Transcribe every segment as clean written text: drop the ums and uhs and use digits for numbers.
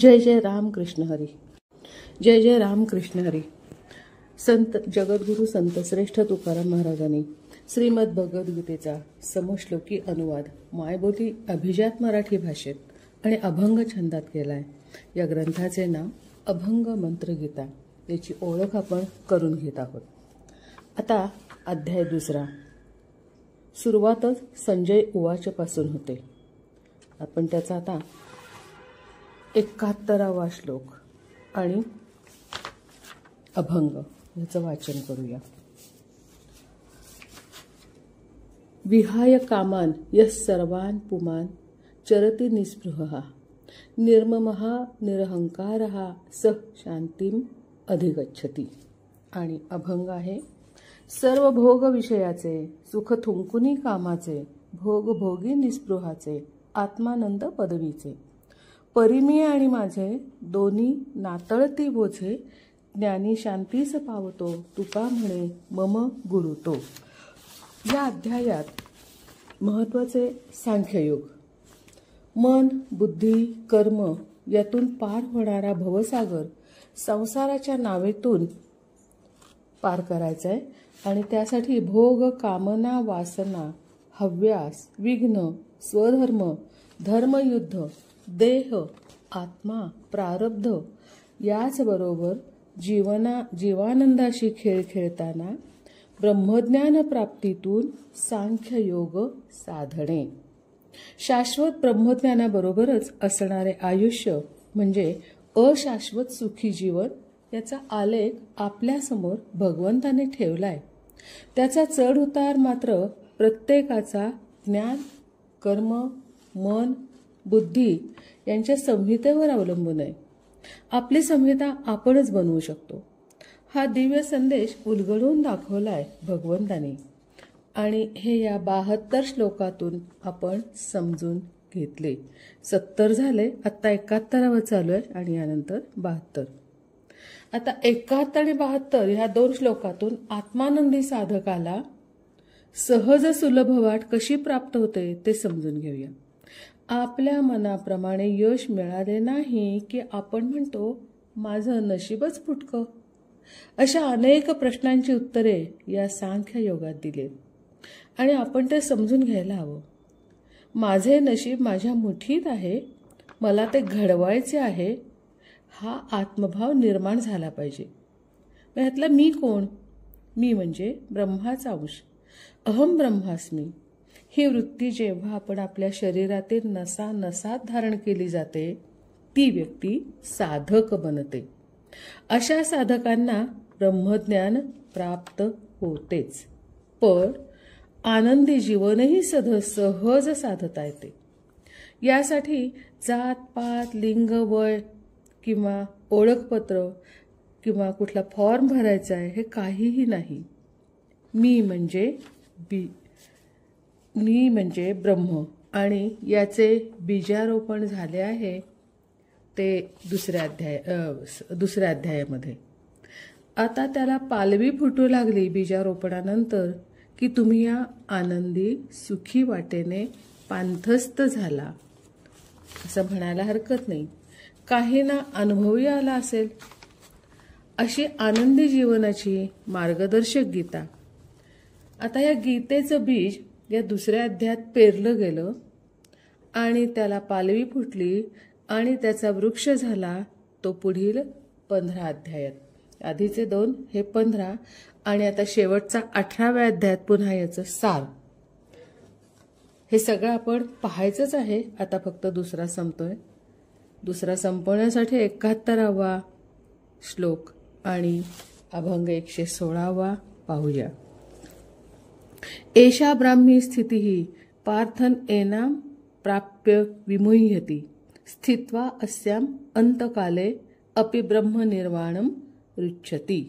जय जय राम कृष्ण हरी. जय जय राम कृष्ण हरी. संत जगद्गुरु संत श्रेष्ठ तुकाराम महाराजांनी श्रीमद भगवद्गीतेचा समश्लोकी अनुवाद मायबोली अभिजात मराठी भाषेत आणि अभंग छंदात केलाय. या ग्रंथाचे नाव अभंग मंत्रगीता. याची ओळख आपण करून घेत आहोत. आता अध्याय दुसरा. सुरुवातच संजय उवाच पासून होते. आपण त्याचा आता 71वा श्लोक आणि अभंग याचं वाचन करूया. विहाय कामान यस सर्वान पुमान चरति निस्पृहः निर्ममः निरहंकारः सह शांतीम अधिगच्छति. आणि अभंग आहे. सर्व भोग विषयाचे सुख थुंकुनी कामाचे भोग भोगी निस्पृहाचे आत्मानंद पदवीचे परिमी आणि माझे दोन्ही नातळती बोझे ज्ञानी शांतीस पावतो तुका म्हणे मम गुरु तो. या अध्यायात महत्वाचे सांख्ययोग. मन बुद्धी कर्म यातून पार होणारा भवसागर संसाराच्या नावेतून पार करायचा आहे आणि त्यासाठी भोग कामना वासना हव्यास विघ्न स्वधर्म धर्मयुद्ध देह आत्मा प्रारब्ध याचबरोबर जीवानंदाशी खेळ खेळताना ब्रह्मज्ञान प्राप्तीतून सांख्ययोग साधणे. शाश्वत ब्रह्मज्ञानाबरोबरच असणारे आयुष्य म्हणजे अशाश्वत सुखी जीवन याचा आलेख आपल्यासमोर भगवंताने ठेवलाय. त्याचा चढ उतार मात्र प्रत्येकाचा ज्ञान कर्म मन बुद्धी यांच्या संहितेवर अवलंबून आहे. आपली संहिता आपणच बनवू शकतो. हा दिव्य संदेश उलगडून दाखवलाय भगवंतानी आणि हे या 72 श्लोकातून आपण समजून घेतले. 70 झाले. आता 71वा चालू आहे आणि यानंतर 72. आता 71 आणि 72 ह्या 2 श्लोकातून आत्मानंदी साधकाला सहज सुलभ वाट कशी प्राप्त होते ते समजून घेऊया. आपल्या मनाप्रमाणे यश मिळाले नाही की आपण म्हणतो माझं नशीबच फुटकं. अशा अनेक प्रश्नांची उत्तरे या सांख्य योगात दिली आणि आपण ते समजून घ्यायला हवं. माझे नशीब माझ्या मुठीत आहे, मला ते घडवायचे आहे, हा आत्मभाव निर्माण झाला पाहिजे. यातला मी कोण? मी म्हणजे ब्रह्माचा अंश. अहम ब्रह्मास्मी ही वृत्ती जेव्हा आपण आपल्या शरीरातील नसात धारण केली जाते ती व्यक्ती साधक बनते. अशा साधकांना ब्रह्मज्ञान प्राप्त होतेच, पण आनंदी जीवनही सहज साधता येते. यासाठी जात पात लिंग वय किंवा ओळखपत्र किंवा कुठला फॉर्म भरायचा आहे हे काहीही नाही. मी म्हणजे ब्रह्म आणि याचे बीजारोपण झाले आहे ते दुसऱ्या अध्यायामध्ये. आता त्याला पालवी फुटू लागली बीजारोपणानंतर की तुम्ही या आनंदी सुखी वाटेने पांथस्त झाला असं म्हणायला हरकत नाही. काहींना अनुभवही आला असेल. अशी आनंदी जीवनाची मार्गदर्शक गीता. आता या गीतेचं बीज या दुसऱ्या अध्यायात पेरलं गेलं आणि त्याला पालवी फुटली आणि त्याचा वृक्ष झाला तो पुढील 15 अध्यायात. आधीचे 2 हे 15 आणि आता शेवटचा 18व्या अध्यायात पुन्हा याचं सार. हे सगळं आपण पाहायचंच आहे. आता फक्त दुसरा संपतोय. दुसरा संपवण्यासाठी 71वा श्लोक आणि अभंग 116वा पाहूया. एषा ब्राह्मी स्थितिः पार्थन एनाम प्राप्य विमुह्यति स्थित्वा अस्याम अंतकाले अपि ब्रह्म निर्वाणम रुच्छति.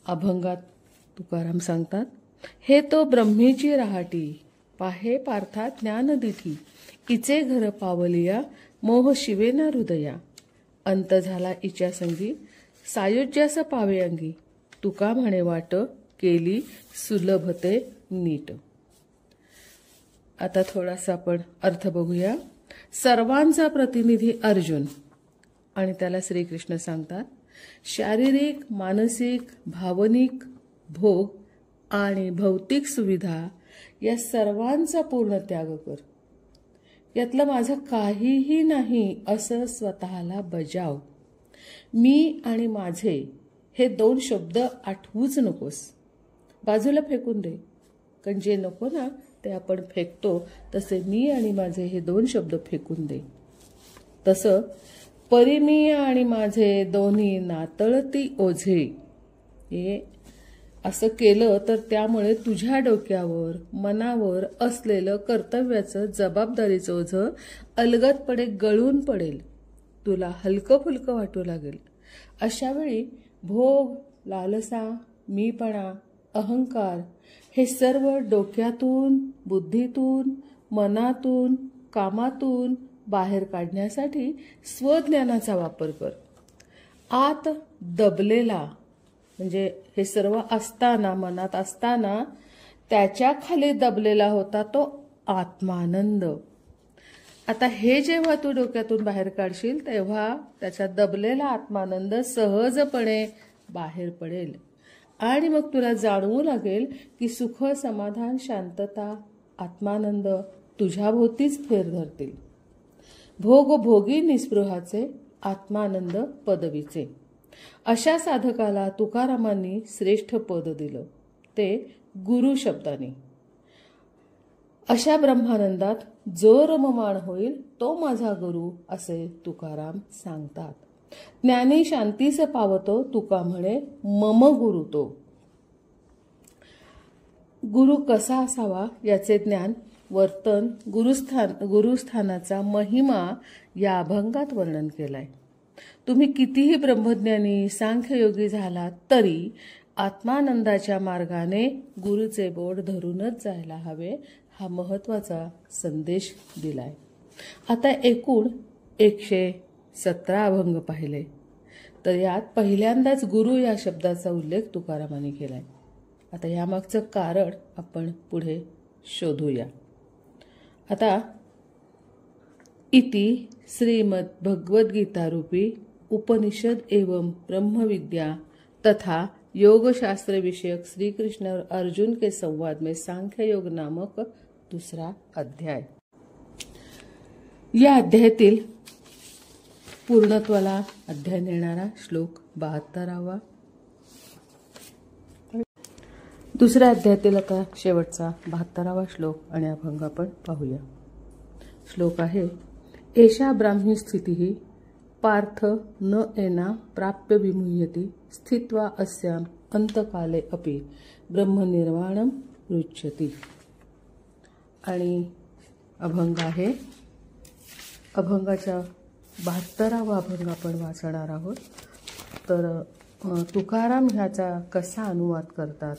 अभंगात तुकाराम सांगतात, हे तो ब्रह्मेची राहाटी पाहे पार्था ज्ञान दिठी इचे घर पावलिया मोह शिवेना हृदया अंत झाला इच्या संगी सायुज्यास पावे अंगी तुका म्हणे वाट केली सुलभते नीट. आता थोडासा आपण अर्थ बघूया. सर्वांचा प्रतिनिधी अर्जुन आणि त्याला श्रीकृष्ण सांगतात, शारीरिक, मानसिक, भावनिक भोग आणि भौतिक सुविधा या सर्वांचा पूर्ण त्याग कर. यातलं माझं काहीही नाही असं स्वतःला बजाव. मी आणि माझे हे 2 शब्द आठवूच नकोस. बाजूला फेकून दे. कारण जे नको ना ते आपण फेकतो, तसे मी आणि माझे हे 2 शब्द फेकून दे. तसं परी मी आणि माझे दोन्ही नातळती ओझे, हे असं केलं तर त्यामुळे तुझ्या डोक्यावर, मनावर असलेलं कर्तव्याचं, जबाबदारीचं ओझं अलगदपणे गळून पडेल. तुला हलकं फुलकं वाटू लागेल. अशावेळी भोग, लालसा, मीपणा, अहंकार हे सर्व डोक्यातून, बुद्धीतून, मनातून, कामातून बाहेर काढण्यासाठी स्वज्ञानाचा वापर कर. आत दबलेला, म्हणजे हे सर्व असताना, मनात असताना त्याच्या खाली दबलेला होता तो आत्मानंद. आता हे जेव्हा तू डोक्यातून बाहेर काढशील तेव्हा त्याचा दबलेला आत्मानंद सहजपणे बाहेर पडेल आणि मग तुला जाणवू लागेल की सुख, समाधान, शांतता, आत्मानंद तुझ्या भोवतीच फेर धरतील. भोग भोगी निस्पृहाचे, आत्मानंद पदवीचे. अशा साधकाला तुकारामांनी श्रेष्ठ पद दिलं, ते गुरु शब्दाने. अशा ब्रह्मानंदात जो रममाण होईल तो माझा गुरु, असे तुकाराम सांगतात. ज्ञानी शांतीस पावतो, तुका म्हणे मम गुरु तो. गुरु कसा असावा याचे ज्ञान, वर्तन, गुरुस्थानाचा महिमा या अभंगात वर्णन केलाय. तुम्ही कितीही ब्रह्मज्ञानी, सांख्ययोगी झालात तरी आत्मानंदाच्या मार्गाने गुरुचे बोट धरूनच जायला हवे, हा महत्वाचा संदेश दिलाय. आता एकूण 117 अभंग पाहिले, तर यात पहिल्यांदाच गुरु या शब्दाचा उल्लेख तुकारामांनी केलाय. आता यामागचं कारण आपण पुढे शोधूया. आता इति श्रीमद् भगवद्गीता रूपी उपनिषद एवं ब्रह्मविद्या तथा योग शास्त्र विषयक श्री कृष्ण और अर्जुन के संवाद में सांख्य योग नामक दूसरा अध्याय. या अध्यायातील पूर्णत्वाला अध्याय नेणारा श्लोक 72वा. दुसऱ्या अध्यायातील आता शेवटचा 72वा श्लोक आणि अभंग आपण पाहूया. श्लोक आहे, एषा ब्राह्मी स्थितिः पार्थ न एना प्राप्य विमुह्यति स्थित्वा अस्याम अंतकाले अपि ब्रह्मनिर्वाणम रुच्यति. आणि अभंग आहे, अभंगाचा 72वा अभंग आपण वाचणार आहोत. तर तुकाराम ह्याचा कसा अनुवाद करतात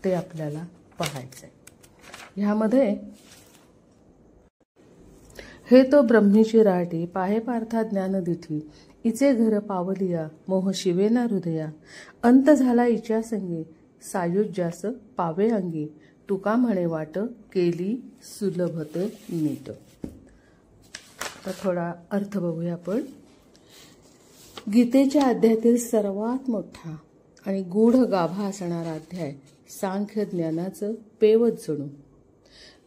ते आपल्याला पाहायचंय. ह्यामध्ये हे तो ब्रह्मीची राहटी, पाहे पार्था ज्ञान दिठी, इचे घर पावलिया, मोह शिवेना हृदया, अंत झाला इच्या संगे, सायुज्यास पावे अंगी, तुका म्हणे वाट, केली सुलभते नीट. तर थोडा अर्थ बघूया आपण. गीतेच्या अध्यायातील सर्वात मोठा आणि गूढ गाभा असणारा अध्याय सांख्य ज्ञानाचं पेवच जणू.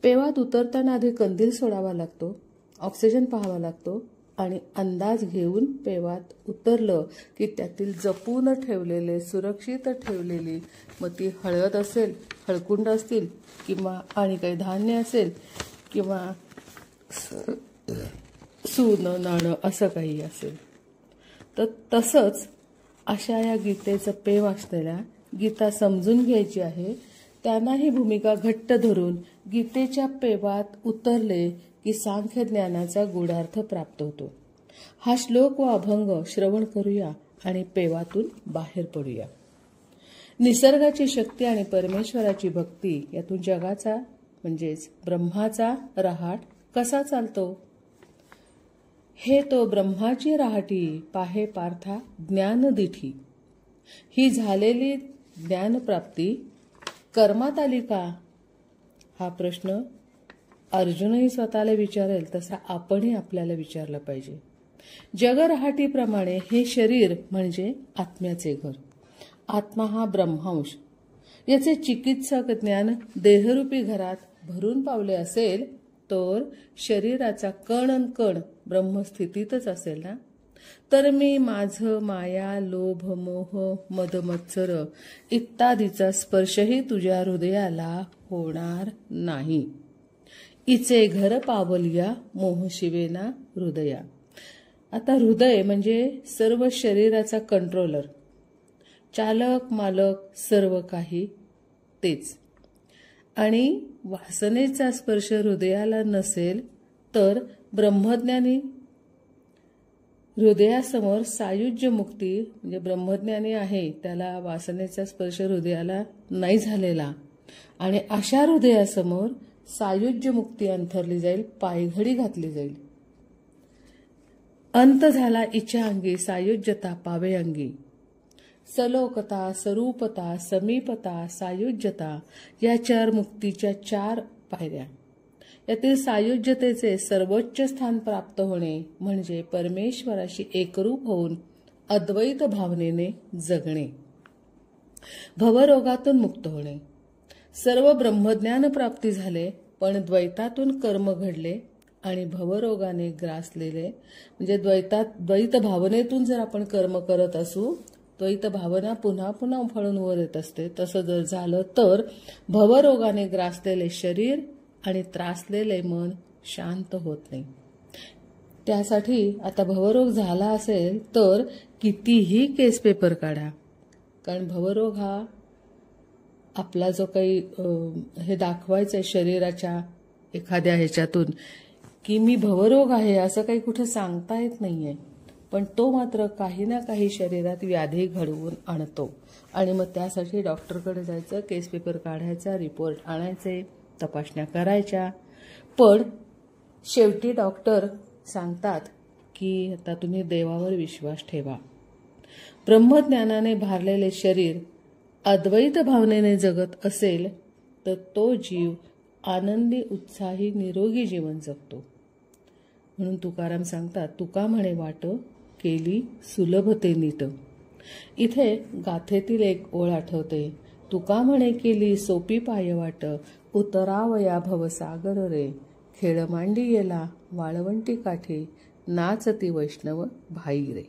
पेवात उतरताना आधी कंदील सोडावा लागतो, ऑक्सिजन पाहावा लागतो आणि अंदाज घेऊन पेवात उतरलं की त्यातील जपून ठेवलेले, सुरक्षित ठेवलेली, मग ती हळद असेल, हळकुंड असतील किंवा आणि काही धान्य असेल किंवा सोनं नाणं असं काही असेल, तर तसंच अशा या गीतेचं पेव असलेल्या, गीता समजून घ्यायची आहे त्यांना ही भूमिका घट्ट धरून गीतेच्या पेवात उतरले की सांख्य ज्ञानाचा गूढार्थ प्राप्त होतो. हा श्लोक व अभंग श्रवण करूया आणि पेवातून बाहेर पडूया. निसर्गाची शक्ती आणि परमेश्वराची भक्ती यातून जगाचा म्हणजेच ब्रह्माचा रहाट कसा चालतो. हे तो ब्रह्माची राहटी, पाहे पार्था ज्ञान दिठी. ही झालेली ज्ञानप्राप्ती कर्मात आली का, हा प्रश्न अर्जुनही स्वतःला विचारेल तसा आपणही आपल्याला विचारला पाहिजे. जगरहाटीप्रमाणे हे शरीर म्हणजे आत्म्याचे घर. आत्मा हा ब्रह्मांश. याचे चिकित्सक ज्ञान देहरूपी घरात भरून पावले असेल तर शरीराचा कण अन कण ब्रह्मस्थितीतच असेल ना, तर मी माझं माया, लोभ, मोह, मद, मत्सर इत्यादीचा स्पर्शही तुझ्या हृदयाला होणार नाही. इचे घर पावलिया मोह शिवेना हृदया. आता हृदय म्हणजे सर्व शरीराचा कंट्रोलर, चालक मालक सर्व काही तेच. आणि वासनेचा स्पर्श हृदयाला नसेल तर ब्रह्मज्ञानी हृदयासमोर सायुज्य मुक्ती म्हणजे ब्रह्मज्ञानी आहे त्याला वासनेचा स्पर्श हृदयाला नाही झालेला, आणि अशा हृदयासमोर सायुज्य मुक्ती अंथरली जाईल, पायघडी घातली जाईल. अंत झाला इच्छा अंगी सायुज्यता पावे अंगी. सलोकता, स्वरूपता, समीपता, सायुज्यता या चार मुक्तीच्या 4 पायऱ्या. यातील सायुज्यतेचे सर्वोच्च स्थान प्राप्त होणे म्हणजे परमेश्वराशी एकरूप होऊन अद्वैत भावनेने जगणे. भवरोगातून मुक्त होणे. सर्व ब्रह्मज्ञान प्राप्ती झाले पण द्वैतातून कर्म घडले आणि भवरोगाने ग्रासलेले म्हणजे द्वैत भावनेतून जर आपण कर्म करत असू, द्वैत भावना पुन्हा पुन्हा उफाळून वर येत असते, तसं जर झालं तर भवरोगाने ग्रासलेले शरीर आणि त्रासलेले मन शांत होत नाही. त्यासाठी आता भवरोग झाला असेल तर कितीही केस पेपर काढा, कारण भवरोग हा आपला जो काही हे दाखवायचं आहे शरीराच्या एखाद्या ह्याच्यातून की मी भवरोग आहे असं काही कुठे सांगता येत नाहीये, पण तो मात्र काही ना काही शरीरात व्याधी घडवून आणतो. आणि मग त्यासाठी डॉक्टरकडे जायचं, केस पेपर काढायचा, रिपोर्ट आणायचे, तपासण्या करायच्या. पण शेवटी डॉक्टर सांगतात की आता तुम्ही देवावर विश्वास ठेवा. ब्रह्मज्ञानाने भारलेले शरीर अद्वैत भावनेने जगत असेल तर तो जीव आनंदी, उत्साही, निरोगी जीवन जगतो. म्हणून तुकाराम सांगतात, तुका म्हणे वाट केली सुलभते नीट. इथे गाथेतील एक ओळ आठवते. तुका म्हणे केली सोपी पाय वाट, उतरावया भवसागर रे. खेळ मांडी येला वाळवंटी काठी, नाचती वैष्णव भाई रे.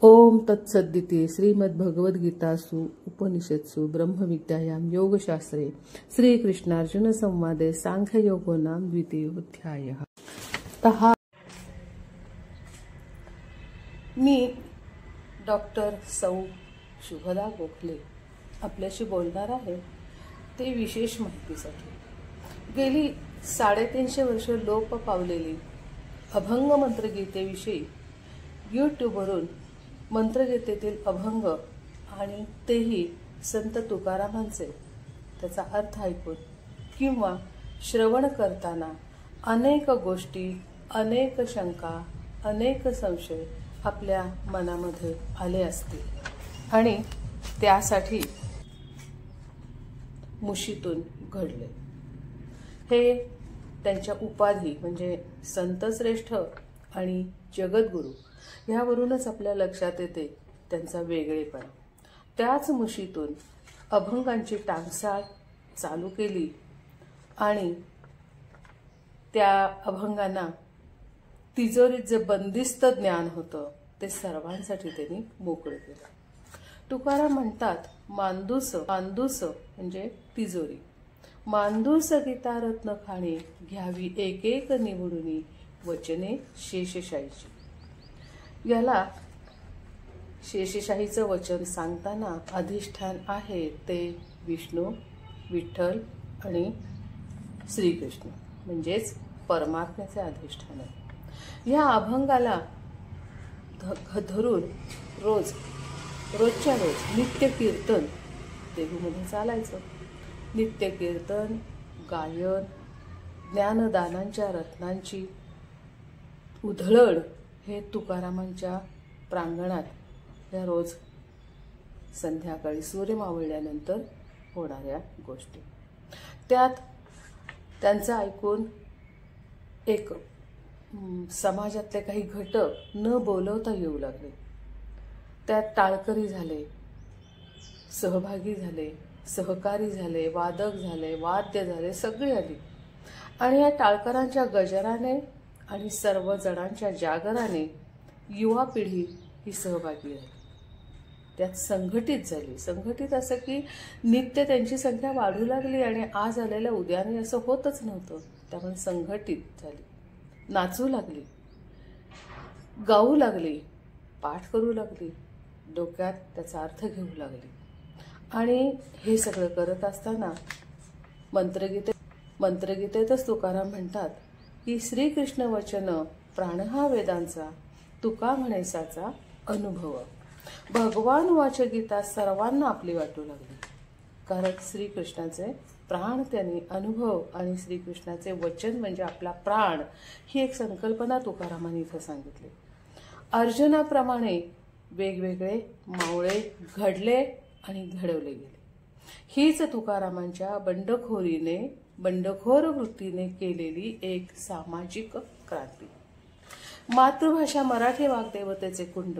ओम तत्सदिति श्रीमद्भगवद्गीतासु उपनिषत्सु ब्रह्मविद्यायां योगशास्त्रे श्रीकृष्णार्जुन संवादे सांख्ययोगो नाम द्वितीयोऽध्यायः. मी डॉक्टर सौ शुभदा गोखले आपल्याशी बोलणार आहे ते विशेष माहितीसाठी. गेली 350 वर्ष लोप पावलेली अभंग मंत्रगीतेविषयी यूट्यूबवरून मंत्रगीतेतील अभंग आणि तेही संत तुकारामांचे त्याचा अर्थ ऐकून किंवा श्रवण करताना अनेक गोष्टी, अनेक शंका, अनेक संशय आपल्या मनामध्ये आले असतील आणि त्यासाठी मुशीतून घडले. हे त्यांच्या उपाधी म्हणजे संतश्रेष्ठ आणि जगद्गुरू ह्यावरूनच आपल्या लक्षात येते त्यांचा वेगळेपण. त्याच मुशीतून अभंगांची टांगसाळ चालू केली आणि त्या अभंगांना तिजोरीत जे बंदिस्त ज्ञान होतं ते सर्वांसाठी त्यांनी मोकळं केलं. तुकाराम म्हणतात, मांदूस म्हणजे तिजोरी. मांदूस गीता रत्न खाणी, घ्यावी एक एक निवडुनी, वचने शेषशाहीची. याला शेषशाहीचं वचन सांगताना अधिष्ठान आहे ते विष्णू, विठ्ठल आणि श्रीकृष्ण म्हणजेच परमात्म्याचे अधिष्ठान आहे. या अभंगाला धरून रोजच्या रोज नित्य कीर्तन देहूमध्ये चालायचं. नित्य कीर्तन, गायन, ज्ञानदानांच्या रत्नांची उधळण हे तुकारामांच्या प्रांगणात या रोज संध्याकाळी सूर्य मावळल्यानंतर होणाऱ्या गोष्टी. त्यात त्यांचं ऐकून एक समाजातले काही घटक न बोलवता येऊ लागले. त्यात टाळकरी झाले, सहभागी झाले, सहकारी झाले, वादक झाले, वाद्य झाले, सगळी आली. आणि या टाळकरांच्या गजराने आणि सर्व जणांच्या जागराने युवा पिढी ही सहभागी झाली. त्यात संघटित झाली. संघटित असं की नित्य त्यांची संख्या वाढू लागली आणि आज आलेल्या उद्याने असं होतच नव्हतं. त्यामुळे संघटित झाली, नाचू लागली, गाऊ लागली, पाठ करू लागली, डोक्यात त्याचा अर्थ घेऊ लागली. आणि हे सगळं करत असताना मंत्रगीतेतच तुकाराम म्हणतात की श्रीकृष्ण वचन प्राण हा वेदांचा, तुका म्हणेसाचा अनुभव. भगवान वाच गीता सर्वांना आपली वाटू लागली. कारण श्रीकृष्णाचे प्राण त्यांनी अनुभव आणि श्रीकृष्णाचे वचन म्हणजे आपला प्राण ही एक संकल्पना तुकारामांनी इथं सांगितली. अर्जुनाप्रमाणे वेगवेगळे मावळे घडले आणि घडवले गेले. हीच तुकारामांच्या बंडखोर वृत्तीने केलेली एक सामाजिक क्रांती. मातृभाषा मराठी वाग्देवतेचे कुंड,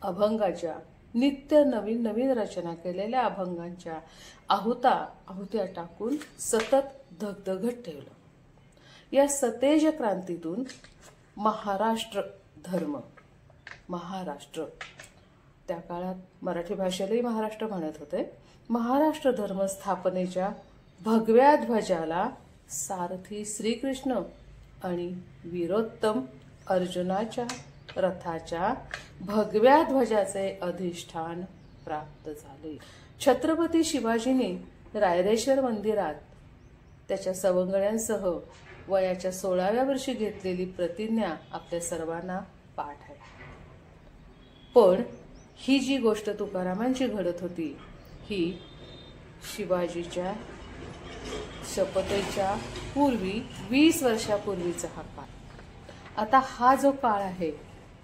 अभंगाच्या नित्य नवीन नवीन रचना केलेल्या अभंगांच्या आहुत्या टाकून सतत धगधगत ठेवलं. या सतेज क्रांतीतून महाराष्ट्र धर्म, महाराष्ट्र, त्या काळात मराठी भाषेलाही महाराष्ट्र म्हणत होते, महाराष्ट्र धर्म स्थापनेच्या भगव्या ध्वजाला सारथी श्रीकृष्ण आणि वीरोत्तम अर्जुनाच्या रथाच्या भगव्या ध्वजाचे अधिष्ठान प्राप्त झाले. छत्रपती शिवाजींनी रायरेश्वर मंदिरात त्याच्या सवंगड्यांसह वयाच्या 16व्या वर्षी घेतलेली प्रतिज्ञा आपल्या सर्वांना पाठ आहे. पण ही जी गोष्ट तुकारामांची घडत होती ही शिवाजीच्या शपथेच्या पूर्वी 20 वर्षापूर्वीचा हा काळ. आता हा जो काळ आहे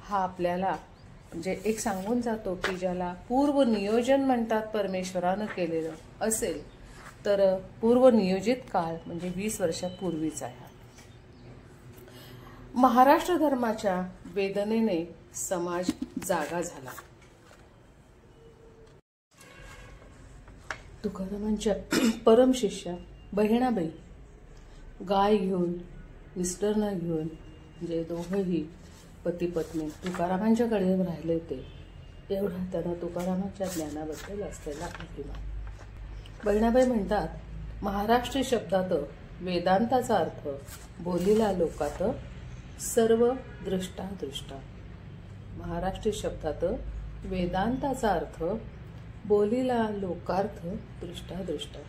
हा आपल्याला म्हणजे एक सांगून जातो की ज्याला पूर्व नियोजन म्हणतात परमेश्वरानं केलेलं असेल तर पूर्वनियोजित काळ म्हणजे 20 वर्षापूर्वीचा आहे. महाराष्ट्र धर्माच्या वेदनेने समाज जागा झाला. तुकारामांच्या परमशिष्या बहिणाबाई गाय घेऊन मिस्टरना घेऊन म्हणजे दोघंही पती पत्नी तुकारामांच्याकडे राहिले होते. एवढा त्यांना तुकारामांच्या ज्ञानाबद्दल असलेला अभिमान. बहिणाबाई म्हणतात, महाराष्ट्री शब्दात वेदांताचा अर्थ बोलीला लोकात सर्व दृष्टा. महाराष्ट्री शब्दात वेदांताचा अर्थ बोलीला लोकार्थ दृष्टा.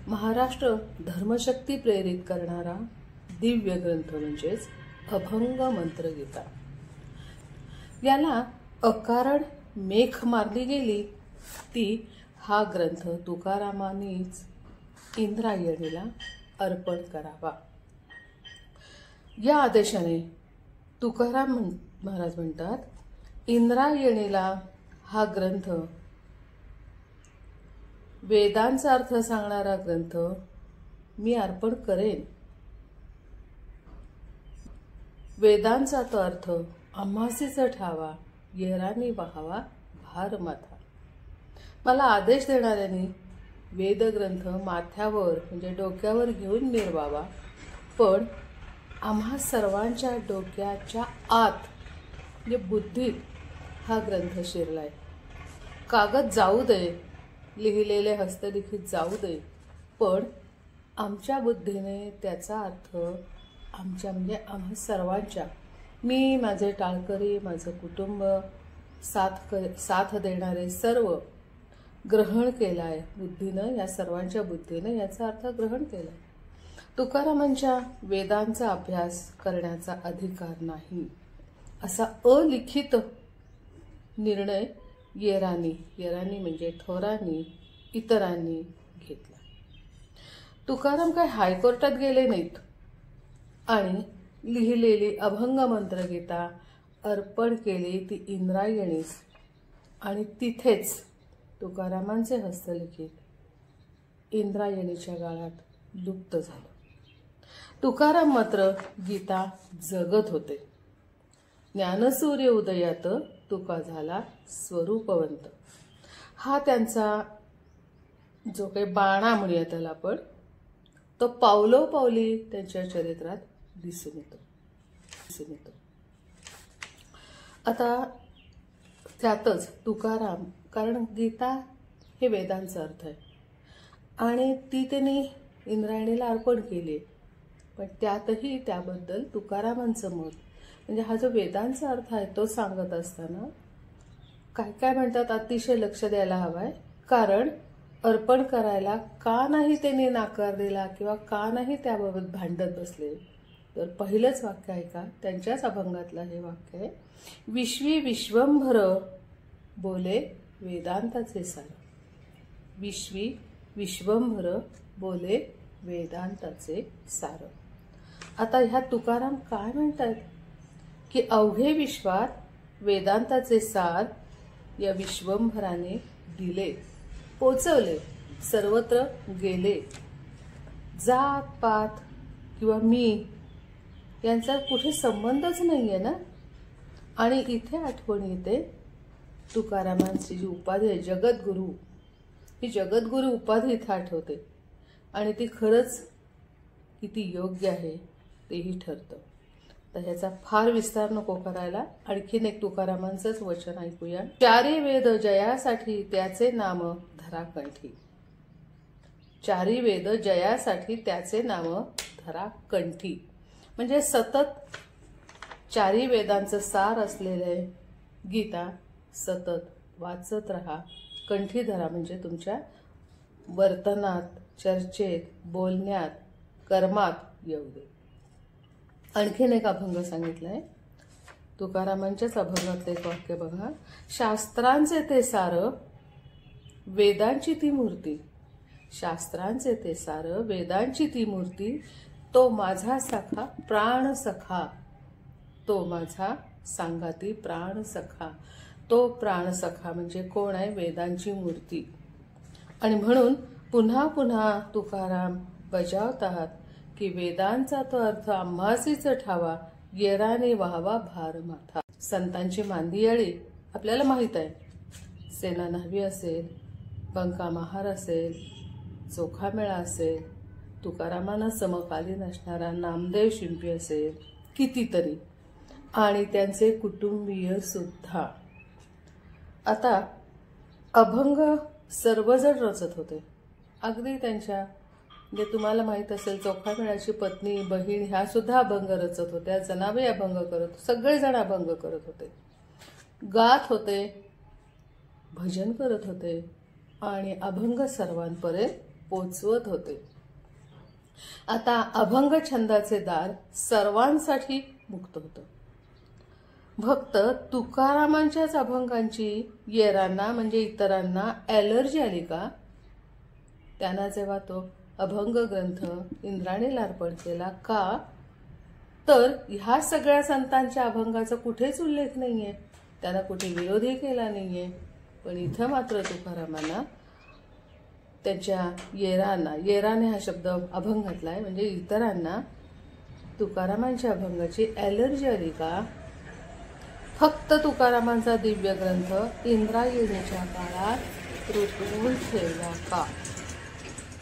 महाराष्ट्र धर्मशक्ती प्रेरित करणारा दिव्य ग्रंथ म्हणजेच अभंग मंत्रगीता. याला अकारण मेख मारली गेली ती हा ग्रंथ तुकारामांनीच इंद्रायणीला अर्पण करावा. या आदेशाने तुकाराम महाराज म्हणतात, इंद्रायणीला हा ग्रंथ वेदांचा अर्थ सांगणारा ग्रंथ मी अर्पण करेन. वेदांचा तो अर्थ आम्हासीच ठावा, येरानी वहावा भार माथा. मला आदेश देणाऱ्यांनी वेदग्रंथ माथ्यावर म्हणजे डोक्यावर घेऊन मिरवावा, पण आम्हा सर्वांच्या डोक्याच्या आत म्हणजे बुद्धीत हा ग्रंथ शिरलाय. कागद जाऊ दे, लिहिलेले हस्तलिखित जाऊ दे, पण आमच्या बुद्धीने त्याचा अर्थ आमच्या म्हणजे आम्हा सर्वांच्या, मी, माझे टाळकरी, माझं कुटुंब, साथ देणारे सर्व ग्रहण केलाय बुद्धीनं. या सर्वांच्या बुद्धीनं याचा अर्थ ग्रहण केलाय. तुकारामांच्या वेदांचा अभ्यास करण्याचा अधिकार नाही असा अलिखित निर्णय येरानी म्हणजे थोरांनी इतरांनी घेतला. तुकाराम काय हायकोर्टात गेले नाहीत आणि लिहिलेली अभंग मंत्रगीता अर्पण केली ती इंद्रायणीस आणि तिथेच तुकारामांचे हस्तलिखित इंद्रायणीच्या गाळात लुप्त झालं. तुकाराम मात्र गीता जगत होते. ज्ञानसूर्य उदयात तुका झाला स्वरूपवंत. हा त्यांचा जो काही बाणा म्हणूया त्याला आपण, तो पावलोपावली त्यांच्या चरित्रात दिसून येतो. आता त्यातच तुकाराम, कारण गीता हे वेदांचा अर्थ आहे आणि ती त्यांनी इंद्रायणीला अर्पण केली, पण त्यातही त्याबद्दल तुकारामांचं मत, म्हणजे हा जो वेदांचा अर्थ आहे तो सांगत असताना काय काय म्हणतात अतिशय लक्ष द्यायला हवंय. कारण अर्पण करायला का नाही त्यांनी नकार दिला किंवा का नाही त्याबाबत भांडत बसले, तर पहिलंच वाक्य आहे का त्यांच्याच अभंगातलं हे वाक्य आहे, विश्वी विश्वंभर बोले वेदांताचे सार. विश्वी विश्वंभर बोले वेदांताचे सार. आता ह्या तुकाराम काय म्हणतात की अवघे विश्वात वेदांताचे सार या विश्वंभराने दिले, पोचवले, सर्वत्र गेले. जात पात किंवा मी यांचा कुठे संबंधच नाहीये ना. आणि इथे आठवण येते तुकारामांची जी उपाधी आहे जगद्गुरु, ही जगद्गुरु उपाधी इथे आठवते आणि ती खरंच किती योग्य आहे तेही ठरतं. तर ह्याचा फार विस्तार नको करायला, आणखीन एक तुकारामांचंच वचन ऐकूया. चारी वेद जयासाठी त्याचे नाम धरा कंठी. चारी वेद जयासाठी त्याचे नाम धरा कंठी. म्हणजे सतत चारी वेदांचं सार असलेले गीता सतत वाचत राहा, कंठी धरा. म्हणजे तुमच्या वर्तनात, चर्चेत, बोलण्यात, कर्मात येऊ दे. आणखीन एक अभंग सांगितलंय तुकारामांच्याच अभंगातलं एक वाक्य बघा. शास्त्रांचे ते सार वेदांची ती मूर्ती. शास्त्रांचे ते सार वेदांची ती मूर्ती, तो माझा सखा प्राण सखा. तो माझा सांगाती प्राण सखा. तो प्राण सखा म्हणजे कोण आहे, वेदांची मूर्ती. आणि म्हणून पुन्हा पुन्हा तुकाराम बजावतात की वेदांचा तो अर्थ आम्हासीच ठावा, येराने व्हावा भार माथा. संतांची मांदियाळी आपल्याला माहित आहे, सेना न्हावी असेल, बंका महार असेल, चोखामेळा असेल, तुकारामांना समकालीन असणारा नामदेव शिंपी असेल, कितीतरी, आणि त्यांचे कुटुंबीय सुद्धा. आता अभंग सर्वजण रचत होते. अगदी त्यांच्या म्हणजे तुम्हाला माहित असेल चोखामेळाची पत्नी, बहीण ह्या सुद्धा अभंग रचत होत्या, जनाबाई अभंग करत, सगळेजण अभंग करत होते, गात होते, भजन करत होते आणि अभंग सर्वांपर्यंत पोचवत होते. आता अभंग छंदाचे दार सर्वांसाठी मुक्त होतं. फक्त तुकारामांच्याच अभंगांची येरांना म्हणजे इतरांना ॲलर्जी आली का, त्यांना जेव्हा तो अभंग ग्रंथ इंद्राणीला अर्पण केला का, तर ह्या सगळ्या संतांच्या अभंगाचा कुठेच उल्लेख नाहीये, त्यांना कुठे विरोधही केला नाहीये. पण इथं मात्र तुकारामांना त्यांच्या येरांना, येराने हा शब्द अभंगातला आहे म्हणजे इतरांना तुकारामांच्या अभंगाची ॲलर्जी आली का. फक्त तुकारामांचा दिव्य ग्रंथ इंद्रायणीच्या काळात रुतवून ठेवला का,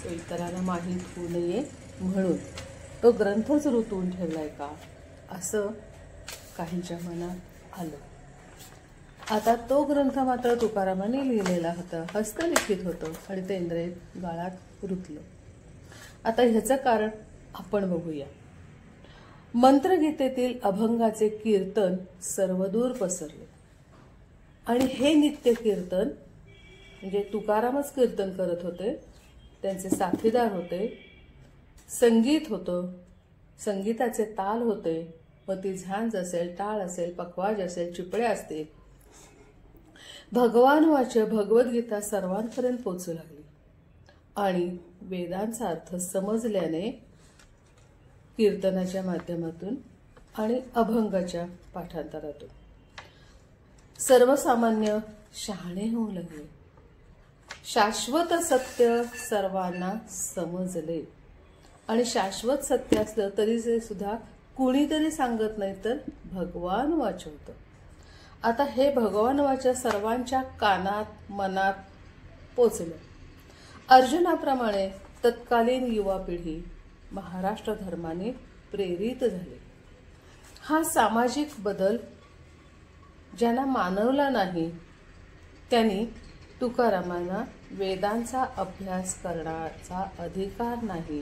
तो इतरांना माहीत होऊ नये म्हणून तो ग्रंथच रुतवून ठेवलाय का, असं काहींच्या मनात आलं. आता तो ग्रंथ मात्र तुकारामांनी लिहिलेला होता, हस्तलिखित होतं आणि ते इंद्रायणी गाळात रुतलं. आता ह्याचं कारण आपण बघूया. मंत्रगीतेतील अभंगाचे कीर्तन सर्वदूर पसरले आणि हे नित्य कीर्तन म्हणजे तुकारामच कीर्तन करत होते, त्यांचे साथीदार होते, संगीत होतं, संगीताचे ताल होते, मग ती झांज असेल, टाळ असेल, पखवाज असेल, चिपळे असतील. भगवान वाच भगवद्गीता सर्वांपर्यंत पोचू लागली आणि वेदांचा अर्थ समजल्याने कीर्तनाच्या माध्यमातून आणि अभंगाच्या पाठांतरातून सर्वसामान्य शहाणे होऊ लागले. शाश्वत सत्य सर्वांना समजले आणि शाश्वत सत्य असलं तरी ते सुद्धा कुणीतरी सांगत नाही तर भगवान वाचवतं. आता हे भगवान वाचा सर्वांच्या कानात मनात पोचलं. अर्जुनाप्रमाणे तत्कालीन युवा पिढी महाराष्ट्र धर्माने प्रेरित झाली. हा सामाजिक बदल ज्यांना मानवला नाही त्यांनी तुकारामांना वेदांचा अभ्यास करण्याचा अधिकार नाही.